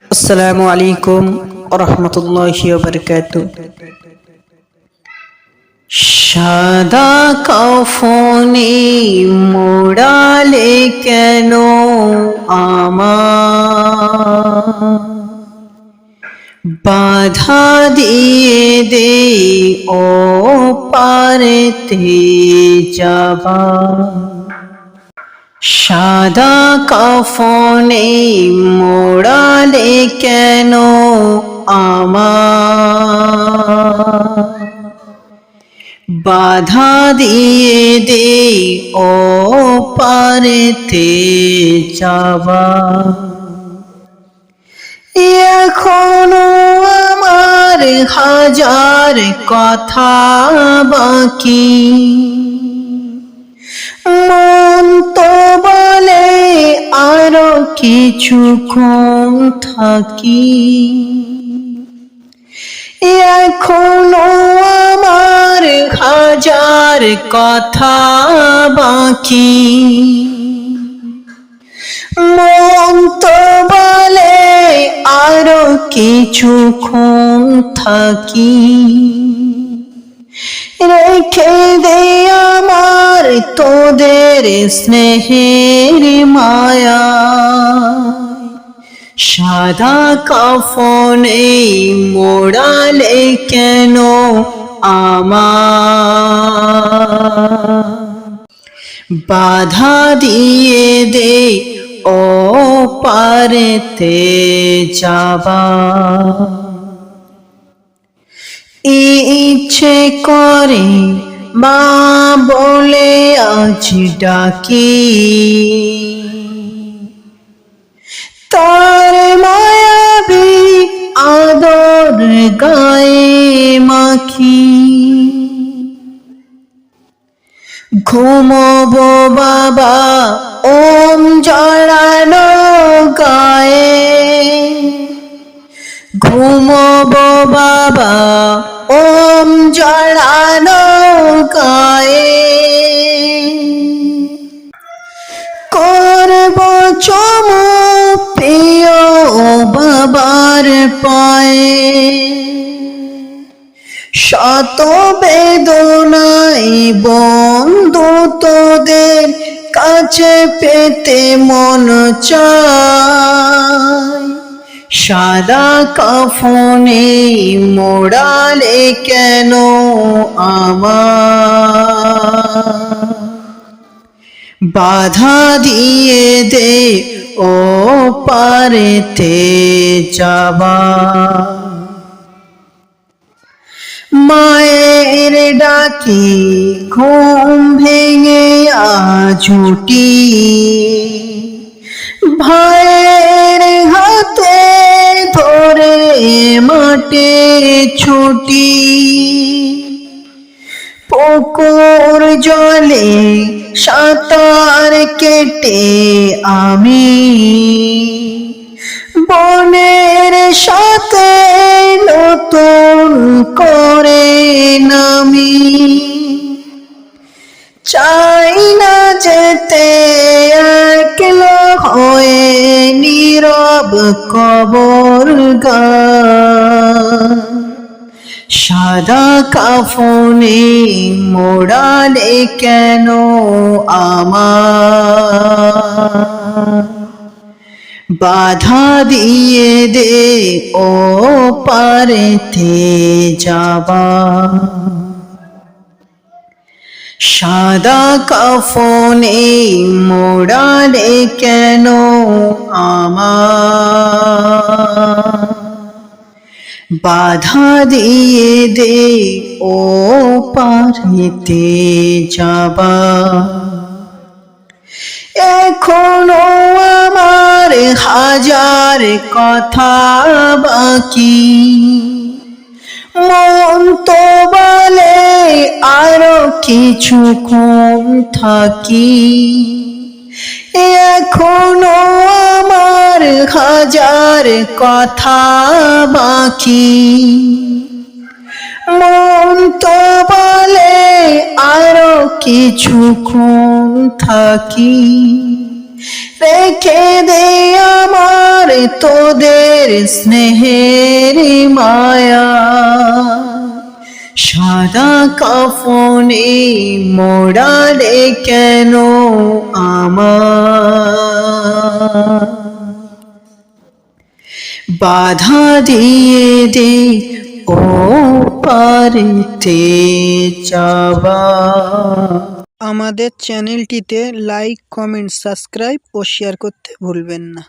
আসসালামু আলাইকুম রহমতুল্লাহি ওয়া বারাকাতুহু। সাদা কাফনে মোড়ালে কেন আমার, বাধা দিয়ে দে ও পারেতে যাবা। সাদা কাফনে মোড়ালে কেন আমার, বাধা দিয়ে দে ও পারেতে যাবা। এখনো আমার হাজার কথা বাকি, মন তো বলে আরো কিছুক্ষণ থাকি। এখনো আমার হাজার কথা বাকি, মন তো বলে আরো কিছুক্ষণ থাকি। রেখে দে আমার তোদের স্নেহের মায়া, সাদা কাফনে মোড়ালে কেন আমার, বাধা দিয়ে দে ও পারেতে যাবা। ইচ্ছে করে মা বলে আজ ডাকি, তার মায়াবী আদর গায়ে মাখি। ঘুমোবো বাবা ওম জড়ানো গায়ে, ঘুমোবো বাবা ওম জড়ানো গায়ে। করবো চুমু প্রিয় বাবার পায়ে, শত বেদনায় বন্ধু তোদের কাছে পেতে মন চায়। সাদা কাফনে মোড়ালে কেন আমার, বাধা দিয়ে দে ও পারেতে যাবা। মায়ের ডাকি ঘুম ভেঙে আজ উঠি, ভাইয়ের হাতে ধরে মাঠে ছুটি। পুকুর জলে সাঁতার কেটে আমি বনের সাথে নতুন করে নামি। চাই না যেতে একলা হয়ে নীরব কবরগান, সাদা কাফনে মোড়ালে কেন আমার, বাধা দিয়ে দে ও পারেতে যাবা। সাদা কাফনে মোড়ালে কেন আমার, বাধা দিয়ে দে ও পারেতে যাবা। এখনো আমার হাজার কথা বাকি, মন তো বলে আরো কিছুক্ষণ থাকি। এখনো আমার হাজার কথা বাকি, মন তো বলে আরো কিছুক্ষণ থাকি। রেখে দে আমার তোদের স্নেহের মায়া, সাদা কাফনে মোড়ালে কেন আমার, বাধা দিয়ে দে ও পারিতে যাবা। আমাদের চ্যানেলটিতে লাইক, কমেন্ট, সাবস্ক্রাইব ও শেয়ার করতে ভুলবেন না।